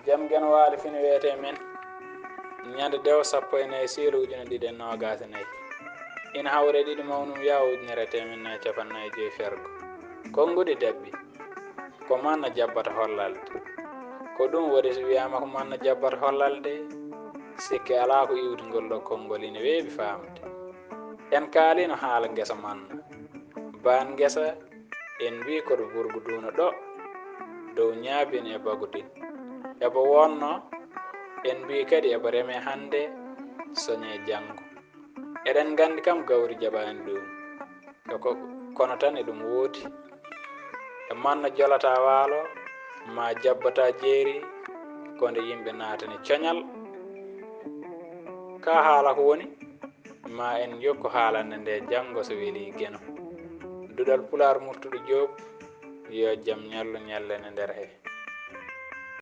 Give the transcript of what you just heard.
jam gen waali fini wiyete men ñande dew sappo e nayi siilu ujune ɗiɗi e nogas e nayi ina hawre ɗiɗi mawnum yaha ujunere temen nayi capannayi joyi fergo konnguɗi dabbi ko manna jabbata hollalde ko ɗum waɗi so wiyama ko manna jabbata hollalde sikki ala ko iwtingol ɗo konngol ina weeɓi famde en kaalino haala ngesa manna ban ngesa en mbi koɗo burgu duuna ɗo dow ñaabin e bagudin ebo wonno en mbi kadi ebo reme hande soñe janngo eɗen gandi kam gawri jaɓani ɗum kono tan e ɗum woodi e manna jolata waalo ma jabbata jeeri konde yimɓe naatani coñal ka haala ko woni ma en jokku haalande nde janngo so weeli geno duɗal pular murtuɗo Joob yo jaam ñallu ñallene nder he